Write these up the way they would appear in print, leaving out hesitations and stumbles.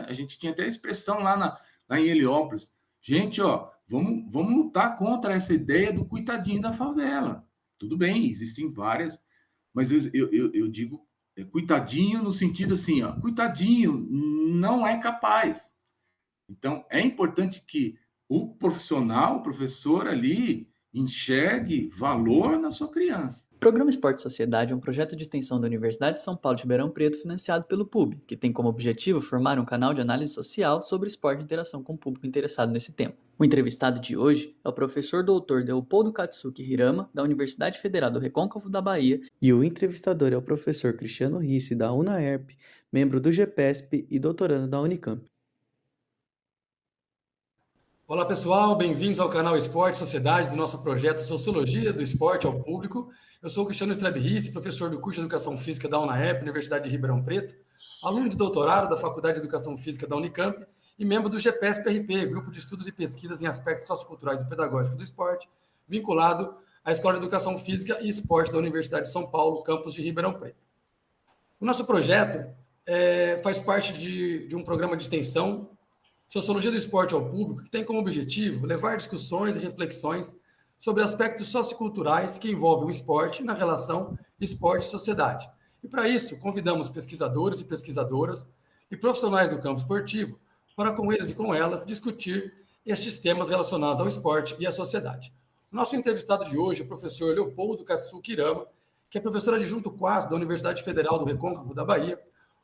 A gente tinha até a expressão lá em Heliópolis. Gente, ó, vamos lutar contra essa ideia do coitadinho da favela. Tudo bem, existem várias, mas eu digo coitadinho no sentido assim, ó, coitadinho não é capaz. Então, é importante que o profissional, o professor ali, enxergue valor na sua criança. O Programa Esporte Sociedade é um projeto de extensão da Universidade de São Paulo de Ribeirão Preto financiado pelo PUB, que tem como objetivo formar um canal de análise social sobre esporte e interação com o público interessado nesse tema. O entrevistado de hoje é o professor doutor Leopoldo Katsuki Hirama, da Universidade Federal do Recôncavo da Bahia, e o entrevistador é o professor Cristiano Risse, da UNAERP, membro do GPESP e doutorando da Unicamp. Olá pessoal, bem-vindos ao canal Esporte Sociedade do nosso projeto Sociologia do Esporte ao Público. Eu sou o Cristiano Strabirrice, professor do curso de Educação Física da UNAEP, Universidade de Ribeirão Preto, aluno de doutorado da Faculdade de Educação Física da Unicamp e membro do GPESP-RP, Grupo de Estudos e Pesquisas em Aspectos Socioculturais e Pedagógicos do Esporte, vinculado à Escola de Educação Física e Esporte da Universidade de São Paulo, campus de Ribeirão Preto. O nosso projeto faz parte de um programa de extensão Sociologia do Esporte ao Público, que tem como objetivo levar discussões e reflexões sobre aspectos socioculturais que envolvem o esporte na relação esporte e sociedade. E para isso, convidamos pesquisadores e pesquisadoras e profissionais do campo esportivo para, com eles e com elas, discutir estes temas relacionados ao esporte e à sociedade. O nosso entrevistado de hoje é o professor Leopoldo Katsuki Hirama, que é professor adjunto 4 da Universidade Federal do Recôncavo da Bahia,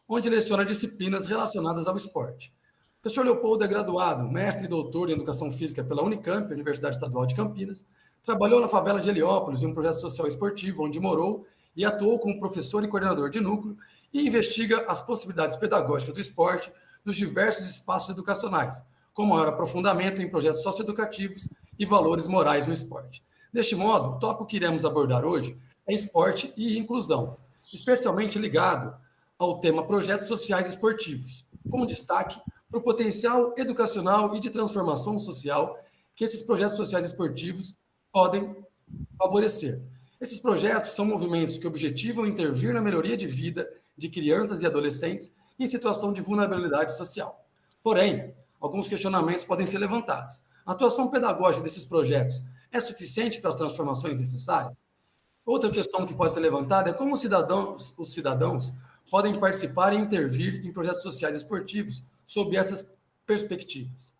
onde leciona disciplinas relacionadas ao esporte. O professor Leopoldo é graduado, mestre e doutor em Educação Física pela Unicamp, Universidade Estadual de Campinas, trabalhou na favela de Heliópolis em um projeto social esportivo, onde morou e atuou como professor e coordenador de núcleo e investiga as possibilidades pedagógicas do esporte nos diversos espaços educacionais, com maior aprofundamento em projetos socioeducativos e valores morais no esporte. Deste modo, o tópico que iremos abordar hoje é esporte e inclusão, especialmente ligado ao tema projetos sociais esportivos, com destaque para o potencial educacional e de transformação social que esses projetos sociais esportivos podem favorecer. Esses projetos são movimentos que objetivam intervir na melhoria de vida de crianças e adolescentes em situação de vulnerabilidade social. Porém, alguns questionamentos podem ser levantados. A atuação pedagógica desses projetos é suficiente para as transformações necessárias? Outra questão que pode ser levantada é como os cidadãos podem participar e intervir em projetos sociais esportivos sob essas perspectivas.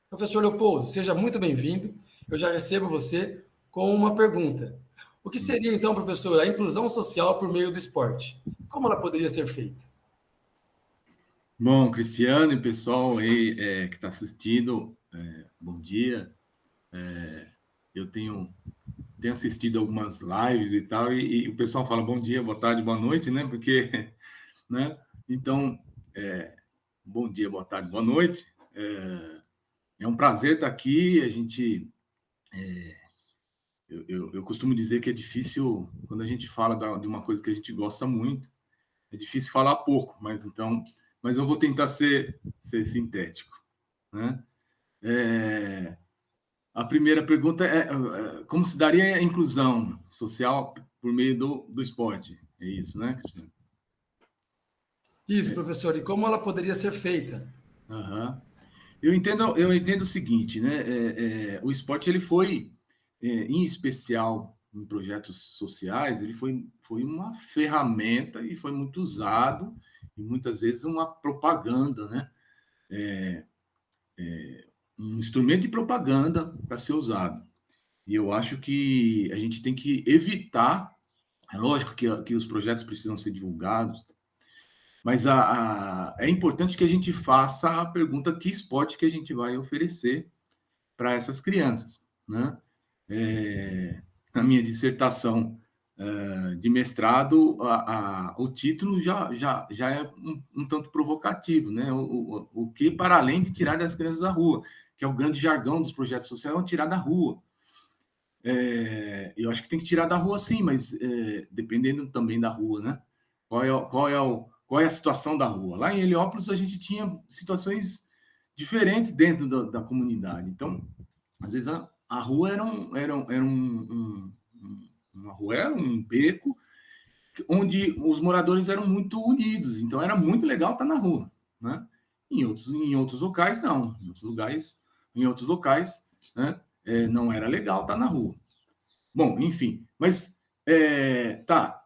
Professor Leopoldo, seja muito bem-vindo. Eu já recebo você com uma pergunta. O que seria, então, professor, a inclusão social por meio do esporte? Como ela poderia ser feita? Bom, Cristiano e pessoal aí que está assistindo, bom dia. Eu tenho assistido algumas lives e tal, e o pessoal fala bom dia, boa tarde, boa noite, né? Porque, né? Então, bom dia, boa tarde, boa noite. É um prazer estar aqui. A gente, eu costumo dizer que é difícil quando a gente fala de uma coisa que a gente gosta muito. É difícil falar pouco, mas eu vou tentar ser sintético, né? A primeira pergunta é como se daria a inclusão social por meio do esporte? É isso, né, Cristiano? Isso, professor. E como ela poderia ser feita? Uhum. Eu entendo o seguinte, né? O esporte ele foi, em especial em projetos sociais, ele foi uma ferramenta e foi muito usado e muitas vezes uma propaganda, né? Um instrumento de propaganda para ser usado. E eu acho que a gente tem que evitar. É lógico que os projetos precisam ser divulgados, mas é importante que a gente faça a pergunta: que esporte que a gente vai oferecer para essas crianças, né? Na minha dissertação de mestrado, o título já é um tanto provocativo, né? O que para além de tirar das crianças da rua, que é o grande jargão dos projetos sociais, é tirar da rua. Eu acho que tem que tirar da rua, sim, mas dependendo também da rua, né? Qual é a situação da rua? Lá em Heliópolis, a gente tinha situações diferentes dentro da comunidade. Então, às vezes, a rua era uma rua, era um beco, onde os moradores eram muito unidos. Então, era muito legal estar na rua, né? Em outros locais, não. Em outros locais, né, não era legal estar na rua. Bom, enfim, mas tá.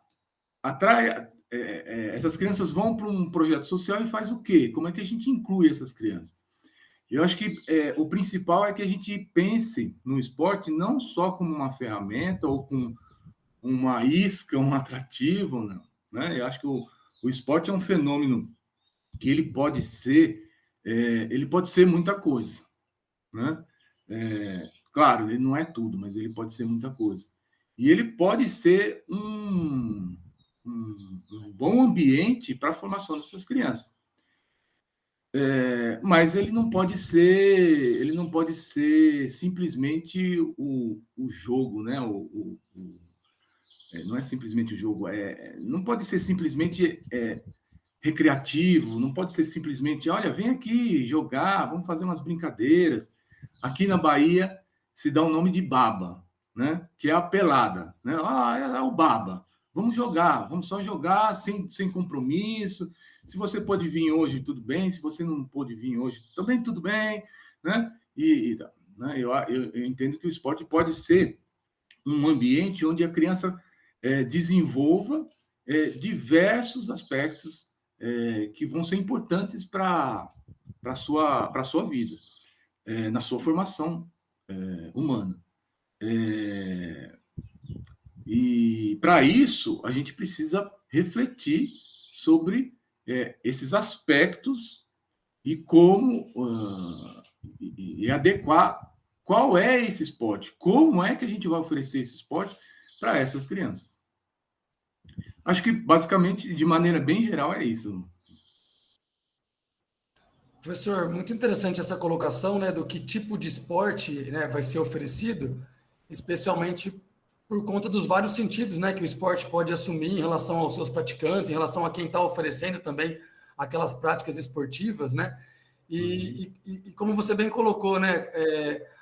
Essas crianças vão para um projeto social e faz o quê? Como é que a gente inclui essas crianças? Eu acho que o principal é que a gente pense no esporte não só como uma ferramenta ou com uma isca, um atrativo, não, né? Eu acho que o esporte é um fenômeno que ele pode ser muita coisa, né? Claro, ele não é tudo, mas ele pode ser muita coisa. E ele pode ser um bom ambiente para a formação dessas crianças. Mas ele não pode ser simplesmente o jogo, né? Não é simplesmente o jogo, não pode ser simplesmente recreativo, não pode ser simplesmente, olha, vem aqui jogar, vamos fazer umas brincadeiras. Aqui na Bahia se dá o nome de baba, né? Que é a pelada, né? É o baba. Vamos jogar, vamos só jogar sem compromisso. Se você pode vir hoje, tudo bem. Se você não pode vir hoje, também tudo bem, né? Né? Eu entendo que o esporte pode ser um ambiente onde a criança desenvolva diversos aspectos que vão ser importantes para a sua vida, na sua formação humana. E para isso, a gente precisa refletir sobre esses aspectos e como e adequar qual é esse esporte, como é que a gente vai oferecer esse esporte para essas crianças. Acho que, basicamente, de maneira bem geral, é isso. Professor, muito interessante essa colocação, né, do que tipo de esporte, né, vai ser oferecido, especialmente por conta dos vários sentidos, né, que o esporte pode assumir em relação aos seus praticantes, em relação a quem está oferecendo também aquelas práticas esportivas, né? E como você bem colocou, né,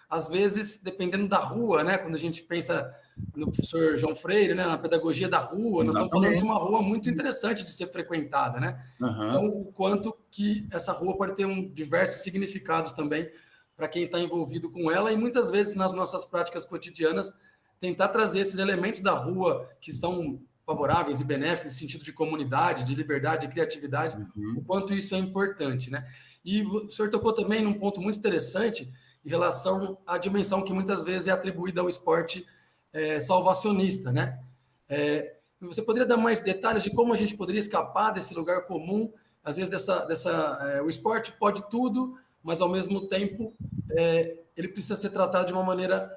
às vezes, dependendo da rua, né, quando a gente pensa no professor João Freire, né, na pedagogia da rua, nós estamos falando de uma rua muito interessante de ser frequentada, né? Então, o quanto que essa rua pode ter diversos significados também para quem está envolvido com ela e muitas vezes nas nossas práticas cotidianas tentar trazer esses elementos da rua que são favoráveis e benéficos no sentido de comunidade, de liberdade, de criatividade, o quanto isso é importante, né? E o senhor tocou também num ponto muito interessante em relação à dimensão que muitas vezes é atribuída ao esporte salvacionista, né? Você poderia dar mais detalhes de como a gente poderia escapar desse lugar comum, às vezes o esporte pode tudo, mas ao mesmo tempo ele precisa ser tratado de uma maneira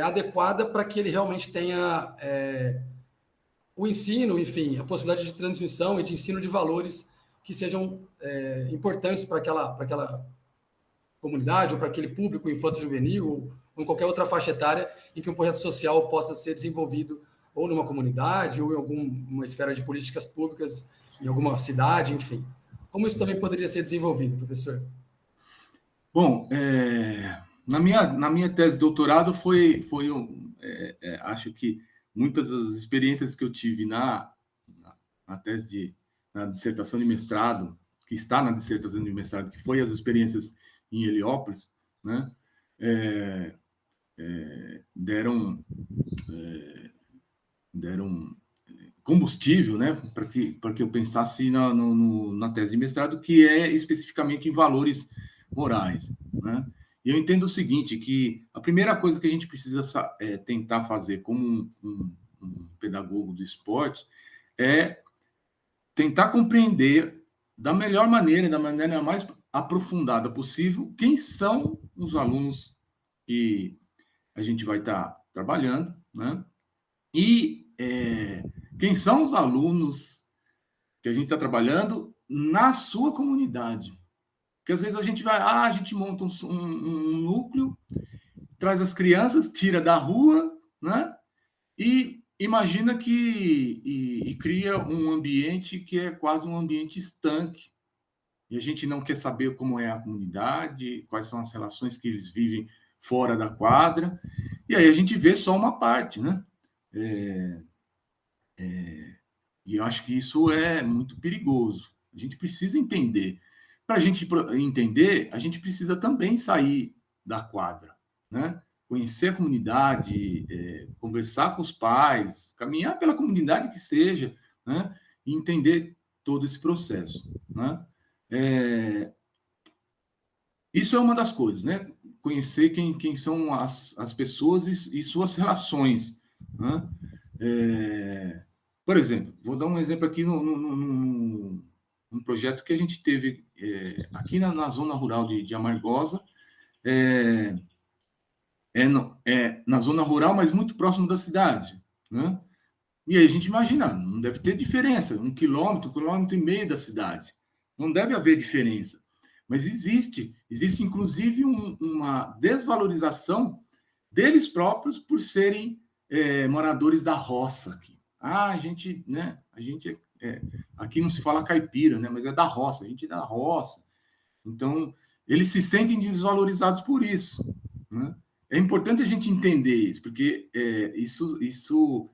adequada para que ele realmente tenha o ensino, enfim, a possibilidade de transmissão e de ensino de valores que sejam importantes para aquela comunidade ou para aquele público infanto-juvenil ou em qualquer outra faixa etária em que um projeto social possa ser desenvolvido ou numa comunidade ou em alguma esfera de políticas públicas em alguma cidade, enfim. Como isso também poderia ser desenvolvido, professor? Bom, na minha tese de doutorado acho que muitas das experiências que eu tive na dissertação de mestrado, que está na dissertação de mestrado, que foi as experiências em Heliópolis, né, deram combustível, né, para que eu pensasse na tese de mestrado, que é especificamente em valores morais, né? E eu entendo o seguinte, que a primeira coisa que a gente precisa tentar fazer como um pedagogo do esporte é tentar compreender da melhor maneira, da maneira mais aprofundada possível, quem são os alunos que a gente vai estar trabalhando, né? E quem são os alunos que a gente está trabalhando na sua comunidade. Porque às vezes a gente monta um núcleo, traz as crianças, tira da rua, né? E imagina e cria um ambiente que é quase um ambiente estanque. E a gente não quer saber como é a comunidade, quais são as relações que eles vivem fora da quadra. E aí a gente vê só uma parte, né? E eu acho que isso é muito perigoso. A gente precisa entender para a gente entender, a gente precisa também sair da quadra, né? Conhecer a comunidade, conversar com os pais, caminhar pela comunidade que seja, né? E entender todo esse processo, né? Isso é uma das coisas, né? Conhecer quem são as pessoas e suas relações, né? Por exemplo, vou dar um exemplo aqui num projeto que a gente teve aqui na zona rural de Amargosa, na zona rural, mas muito próximo da cidade, né? E aí a gente imagina, não deve ter diferença, 1 quilômetro e meio da cidade. Não deve haver diferença. Mas existe inclusive uma desvalorização deles próprios por serem moradores da roça aqui. A gente, né? Aqui não se fala caipira, né? Mas é da roça, a gente é da roça. Então, eles se sentem desvalorizados por isso, né? É importante a gente entender isso, porque isso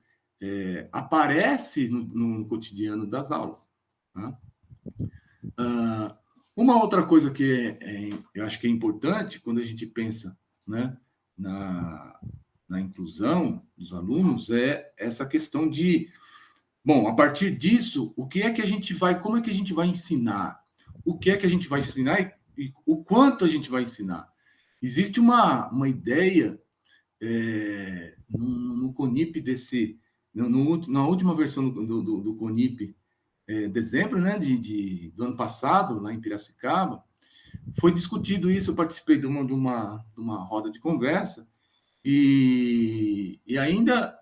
aparece no cotidiano das aulas, né? Uma outra coisa que eu acho que é importante quando a gente pensa, né, na inclusão dos alunos é essa questão de, bom, a partir disso, como é que a gente vai ensinar? O que é que a gente vai ensinar e o quanto a gente vai ensinar? Existe uma ideia no CONIP na última versão do CONIP, dezembro, né, do ano passado, lá em Piracicaba, foi discutido isso. Eu participei de uma roda de conversa e ainda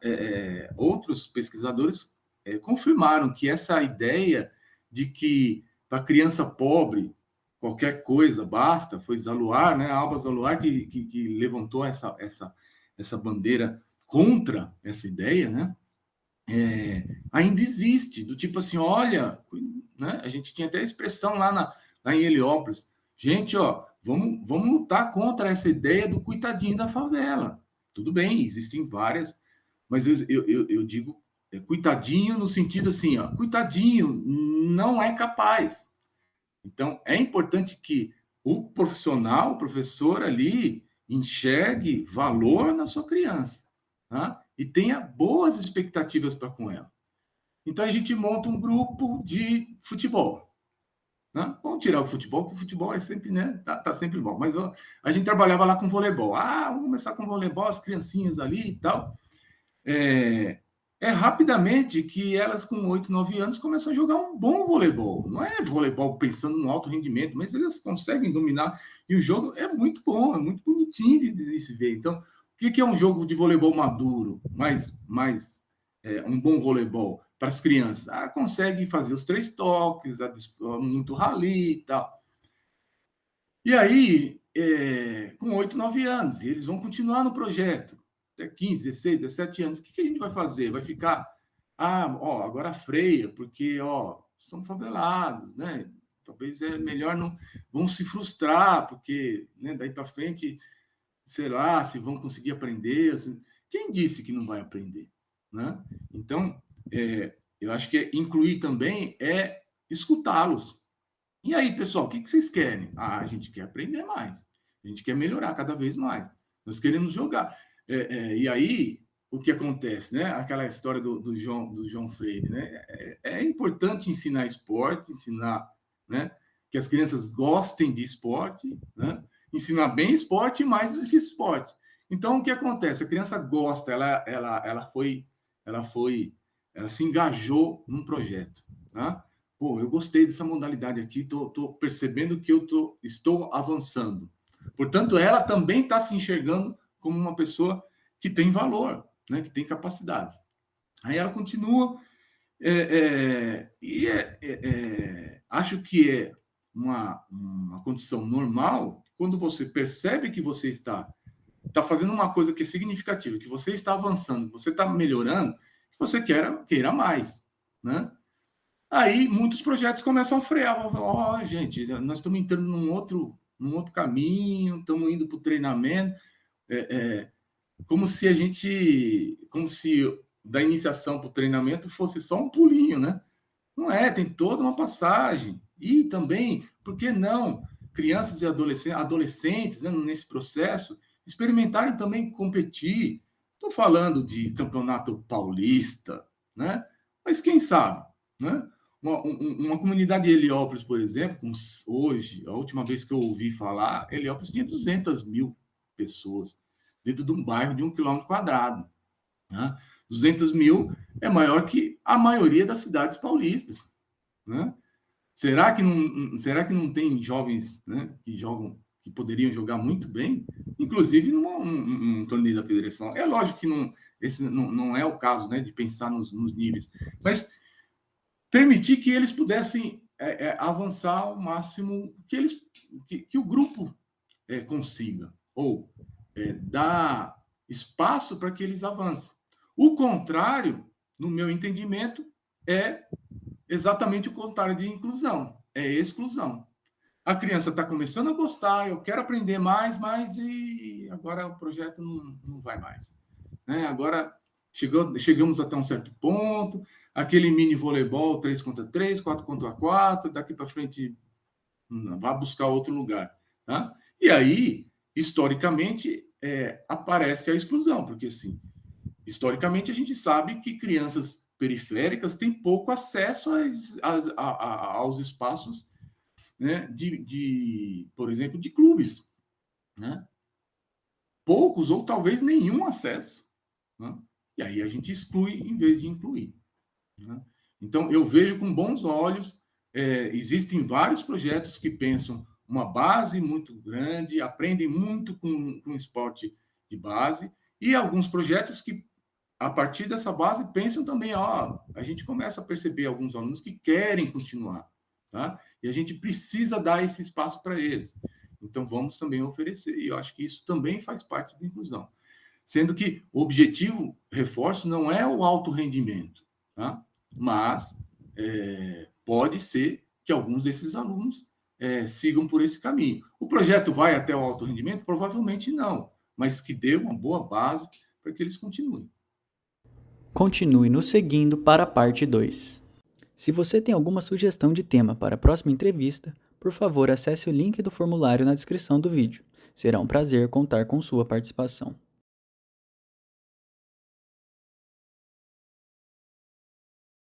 outros pesquisadores confirmaram que essa ideia de que para criança pobre qualquer coisa basta, foi Zaluar, né, Alba Zaluar, que levantou essa bandeira contra essa ideia, né? Ainda existe, do tipo assim, olha, né? A gente tinha até a expressão lá em Heliópolis, gente, ó, vamos lutar contra essa ideia do coitadinho da favela. Tudo bem, existem várias, mas eu digo coitadinho no sentido assim, ó, coitadinho não é capaz. Então, é importante que o profissional, o professor ali, enxergue valor na sua criança, tá? E tenha boas expectativas para com ela. Então, a gente monta um grupo de futebol, né? Vamos tirar o futebol, porque o futebol é sempre, né? Tá sempre bom. Mas a gente trabalhava lá com voleibol. Vamos começar com voleibol, as criancinhas ali e tal. Rapidamente que elas, com 8, 9 anos, começam a jogar um bom voleibol. Não é voleibol pensando no alto rendimento, mas elas conseguem dominar. E o jogo é muito bom, é muito bonitinho de se ver. Então, o que é um jogo de voleibol maduro? Um bom voleibol para as crianças? Consegue fazer os 3 toques, muito rally e tal. E aí, com 8, 9 anos, eles vão continuar no projeto. 15, 16, 17 anos, o que a gente vai fazer? Vai ficar, agora freia, porque, são favelados, né? Talvez é melhor não, vão se frustrar, porque, né, daí para frente, sei lá, se vão conseguir aprender. Assim, quem disse que não vai aprender, né? Então, eu acho que incluir também é escutá-los. E aí, pessoal, o que vocês querem? A gente quer aprender mais, a gente quer melhorar cada vez mais, nós queremos jogar. E aí, o que acontece, né? Aquela história do João Freire, né? É importante ensinar esporte, ensinar, né, que as crianças gostem de esporte, né? Ensinar bem esporte e mais do que esporte. Então, o que acontece? A criança gosta, ela se engajou num projeto, tá? Pô, eu gostei dessa modalidade aqui, tô percebendo que estou avançando. Portanto, ela também está se enxergando como uma pessoa que tem valor, né, que tem capacidades. Aí ela continua, acho que é uma condição normal quando você percebe que você está fazendo uma coisa que é significativa, que você está avançando, que você está melhorando, que você queira mais, né? Aí muitos projetos começam a frear, gente, nós estamos entrando num outro caminho, estamos indo para o treinamento, como se da iniciação para o treinamento fosse só um pulinho, né? Não é, tem toda uma passagem. E também Por que não crianças e adolescentes, né, nesse processo, experimentarem também competir? Estou falando de campeonato paulista, né? Mas quem sabe, né? Uma comunidade de Heliópolis, por exemplo, hoje, a última vez que eu ouvi falar, Heliópolis tinha 200 mil pessoas dentro de um bairro de 1 quilômetro quadrado. Né? 200 mil é maior que a maioria das cidades paulistas. Né? Será que não tem jovens, né, que poderiam jogar muito bem, inclusive num torneio da federação? É lógico que esse não é o caso, né, de pensar nos níveis, mas permitir que eles pudessem avançar ao máximo que o grupo consiga, ou dar espaço para que eles avancem. O contrário, no meu entendimento, é exatamente o contrário de inclusão, é exclusão. A criança está começando a gostar, eu quero aprender mais, e agora o projeto não vai mais. Né? Agora chegamos até um certo ponto, aquele mini voleibol 3 contra 3, 4 contra 4, daqui para frente vá buscar outro lugar. Tá? E aí, historicamente, aparece a exclusão, porque assim, historicamente a gente sabe que crianças periféricas têm pouco acesso aos espaços, né, por exemplo, de clubes. Né? Poucos ou talvez nenhum acesso. Né? E aí a gente exclui em vez de incluir. Né? Então, eu vejo com bons olhos, existem vários projetos que pensam uma base muito grande, aprendem muito com esporte de base, e alguns projetos que, a partir dessa base, pensam também, a gente começa a perceber alguns alunos que querem continuar, tá? E a gente precisa dar esse espaço para eles. Então, vamos também oferecer, e eu acho que isso também faz parte da inclusão. Sendo que o objetivo, reforço, não é o alto rendimento, tá? Mas pode ser que alguns desses alunos sigam por esse caminho. O projeto vai até o alto rendimento? Provavelmente não, mas que dê uma boa base para que eles continuem. Continue nos seguindo para a parte 2. Se você tem alguma sugestão de tema para a próxima entrevista, por favor acesse o link do formulário na descrição do vídeo. Será um prazer contar com sua participação.